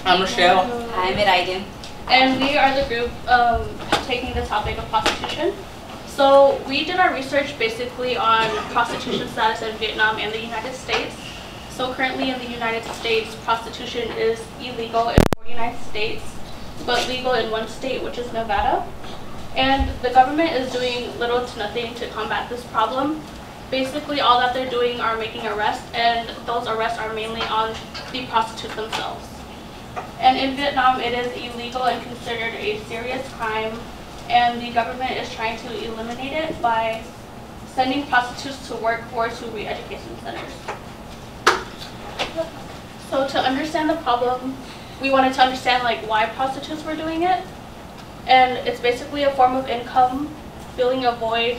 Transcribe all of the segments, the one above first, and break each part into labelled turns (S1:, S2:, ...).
S1: I'm Michelle.
S2: I'm Iraiden.
S3: And we are the group taking the topic of prostitution. So we did our research basically on prostitution status in Vietnam and the United States. So currently in the United States, prostitution is illegal in 49 states, but legal in one state, which is Nevada. And the government is doing little to nothing to combat this problem. Basically, all that they're doing are making arrests, and those arrests are mainly on the prostitutes themselves. And in Vietnam, it is illegal and considered a serious crime, and the government is trying to eliminate it by sending prostitutes to work or to re-education centers. So to understand the problem, we wanted to understand why prostitutes were doing it. And it's basically a form of income, filling a void,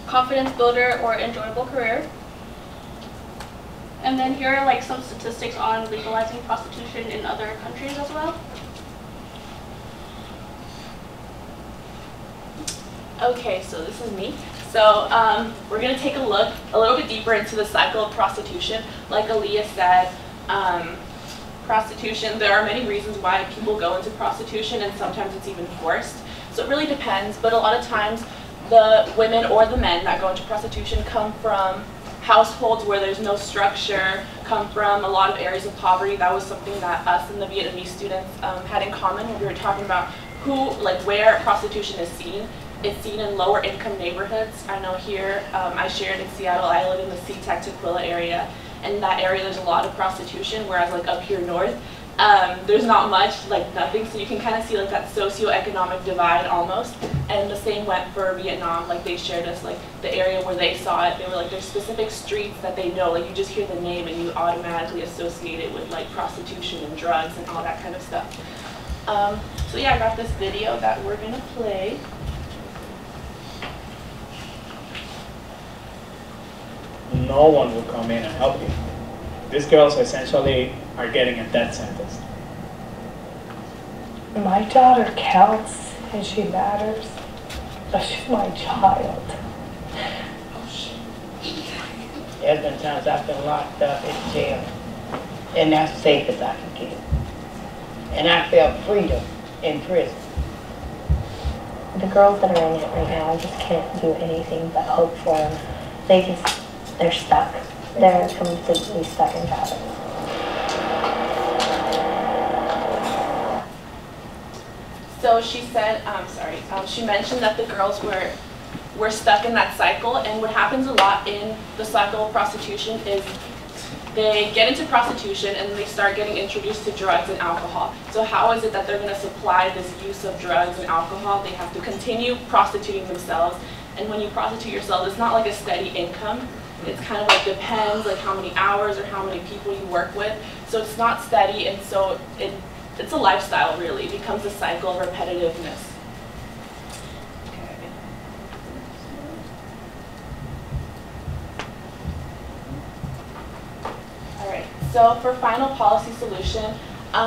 S3: confidence builder, or enjoyable career. And then here are some statistics on legalizing prostitution in other countries as well.
S4: Okay, so this is me. So we're going to take a look a little bit deeper into the cycle of prostitution. Like Aaliyah said, prostitution, there are many reasons why people go into prostitution, and sometimes it's even forced. So it really depends, but a lot of times the women or the men that go into prostitution come from households where there's no structure, come from a lot of areas of poverty. That was something that us and the Vietnamese students had in common when we were talking about where prostitution is seen. It's seen in lower income neighborhoods. I know here, I shared in Seattle, I live in the SeaTac Tukwila area. And in that area there's a lot of prostitution, whereas up here north, there's not much, nothing. So you can kind of see that socioeconomic divide almost. And the same went for Vietnam. They shared us the area where they saw it. They were there's specific streets that they know. You just hear the name and you automatically associate it with prostitution and drugs and all that kind of stuff. So yeah, I got this video that we're gonna play.
S5: No one will come in and help you. These girls essentially are getting a death sentence.
S6: My daughter counts and she matters, but she's my child.
S7: There's been times I've been locked up in jail, and that's safe as I can get. And I felt freedom in prison.
S6: The girls that are in it right now, I just can't do anything but hope for them. They're stuck. They're completely stuck in poverty.
S4: So she said, she mentioned that the girls were stuck in that cycle, and what happens a lot in the cycle of prostitution is they get into prostitution and they start getting introduced to drugs and alcohol. So how is it that they're going to supply this use of drugs and alcohol? They have to continue prostituting themselves, and when you prostitute yourself, it's not a steady income. It's kind of depends how many hours or how many people you work with. So it's not steady, and so it's a lifestyle really. It becomes a cycle of repetitiveness. Okay. Alright, so for final policy solution,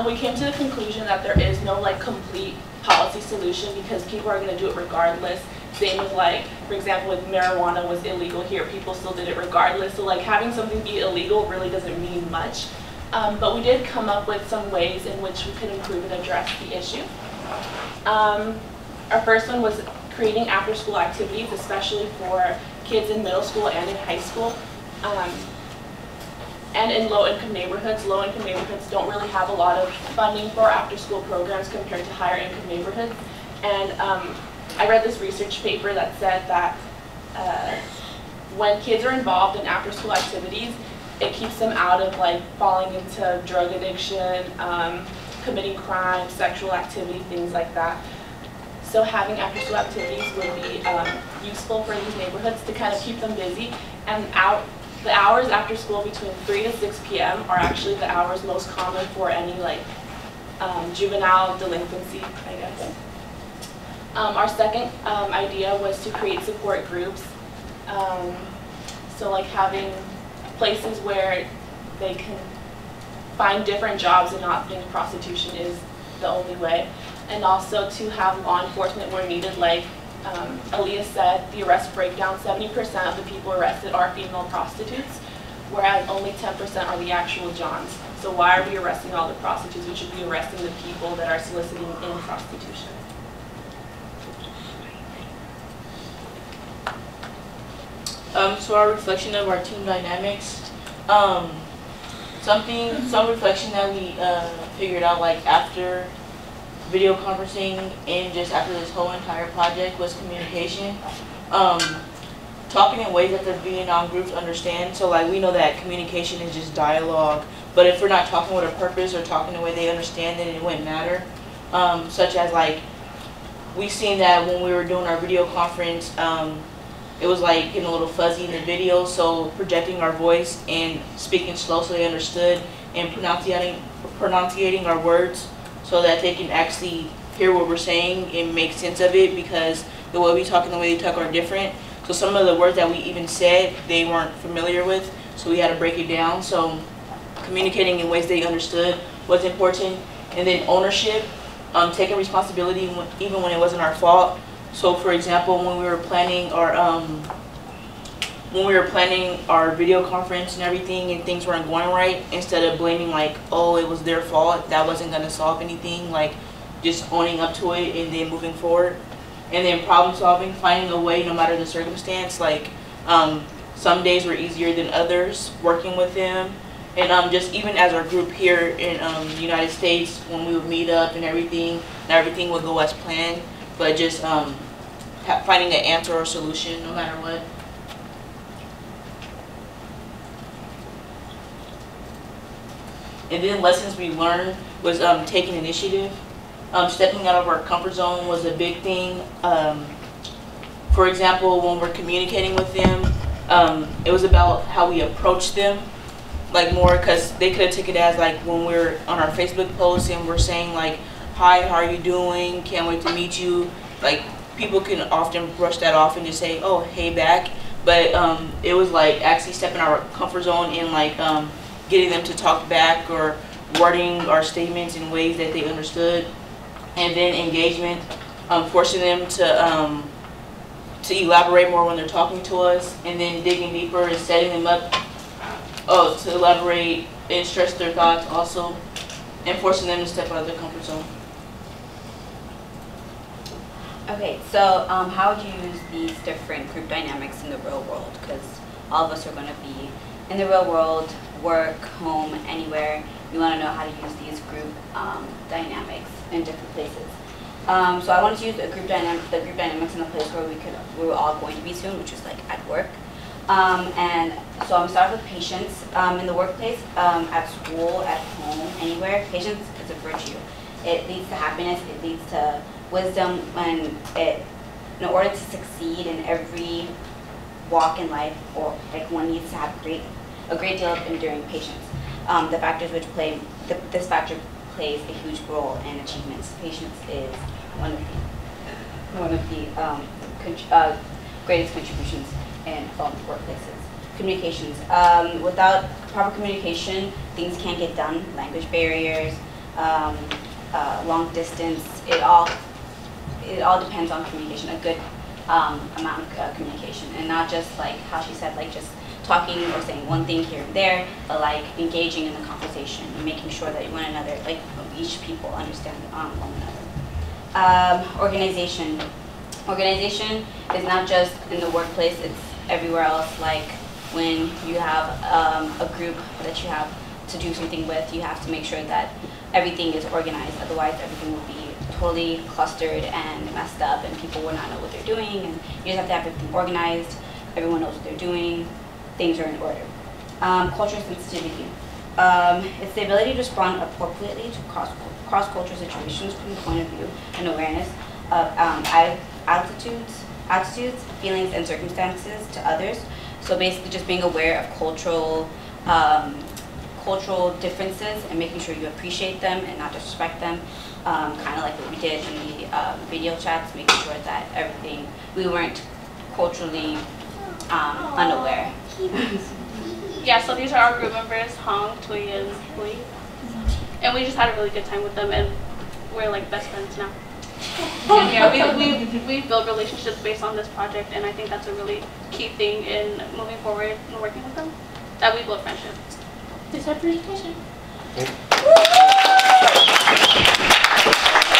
S4: we came to the conclusion that there is no complete policy solution because people are going to do it regardless. Same with for example, with marijuana was illegal here, people still did it regardless. So having something be illegal really doesn't mean much. But we did come up with some ways in which we could improve and address the issue. Our first one was creating after-school activities, especially for kids in middle school and in high school. And in low-income neighborhoods. Low-income neighborhoods don't really have a lot of funding for after-school programs compared to higher-income neighborhoods. And I read this research paper that said that when kids are involved in after-school activities, it keeps them out of falling into drug addiction, committing crime, sexual activity, things like that. So having after-school activities would be useful for these neighborhoods to kind of keep them busy. And the hours after school between 3 to 6 p.m. are actually the hours most common for any juvenile delinquency, I guess. Our second idea was to create support groups. So having places where they can find different jobs and not think prostitution is the only way. And also to have law enforcement where needed. Aaliyah said, the arrest breakdown, 70% of the people arrested are female prostitutes. whereas only 10% are the actual Johns. So why are we arresting all the prostitutes? We should be arresting the people that are soliciting in prostitution.
S1: So our reflection of our team dynamics, some reflection that we figured out like after video conferencing and just after this whole entire project was communication. Talking in ways that the Vietnam groups understand. So like we know that communication is just dialogue, but if we're not talking with a purpose or talking in a way they understand, then it wouldn't matter. Such as like, we seen that when we were doing our video conference, it was like getting a little fuzzy in the video, so projecting our voice and speaking slow so they understood, and pronunciating our words so that they can actually hear what we're saying and make sense of it, because the way we talk and the way they talk are different. So some of the words that we even said, they weren't familiar with, so we had to break it down. So communicating in ways they understood was important. And then ownership, taking responsibility even when it wasn't our fault. So for example, when we were planning our video conference and everything and things weren't going right, instead of blaming like, oh, it was their fault, that wasn't gonna solve anything, like just owning up to it and then moving forward. And then problem solving, finding a way no matter the circumstance, like some days were easier than others, working with them. And just even as our group here in the United States, when we would meet up and everything would go as planned, but just finding an answer or solution no matter what. And then lessons we learned was taking initiative. Stepping out of our comfort zone was a big thing. For example, when we're communicating with them, it was about how we approach them, like more, because they could have taken it as like when we're on our Facebook posts and we're saying like, hi, how are you doing? Can't wait to meet you. Like people can often brush that off and just say, oh, hey back. But it was like actually stepping our comfort zone and like getting them to talk back or wording our statements in ways that they understood. And then engagement, forcing them to elaborate more when they're talking to us, and then digging deeper and setting them up to elaborate and stress their thoughts also, and forcing them to step out of their comfort zone.
S2: Okay, so how would you use these different group dynamics in the real world? Because all of us are going to be in the real world, work, home, anywhere. We want to know how to use these group dynamics in different places. So I wanted to use the group dynamics in a place where we were all going to be soon, which is like at work. And so I'm gonna start with patience in the workplace, at school, at home, anywhere. Patience is a virtue. It leads to happiness. It leads to wisdom. And in order to succeed in every walk in life, or like one needs to have a great deal of enduring patience. The factors which play this factor plays a huge role in achievements. Patience is one of the greatest contributions in workplaces. Communications. Without proper communication, things can't get done. Language barriers, long distance. It all depends on communication. A good amount of communication, and not just like how she said, like just talking or saying one thing here and there, but like engaging in the conversation and making sure that one another, like each people understand one another. Organization. Organization is not just in the workplace, it's everywhere else. Like when you have a group that you have to do something with, you have to make sure that everything is organized, otherwise everything will be totally clustered and messed up and people will not know what they're doing, and you just have to have everything organized, everyone knows what they're doing, things are in order. Cultural sensitivity. It's the ability to respond appropriately to cross-cultural situations from the point of view and awareness of attitudes, feelings, and circumstances to others. So basically just being aware of cultural differences and making sure you appreciate them and not disrespect them. Kind of like what we did in the video chats, making sure that we weren't culturally unaware.
S3: Yeah, so these are our group members, Hong, Tui, and Hui. And we just had a really good time with them, and we're like best friends now. And yeah, we built relationships based on this project, and I think that's a really key thing in moving forward and working with them. that we build friendship.
S1: This is our presentation.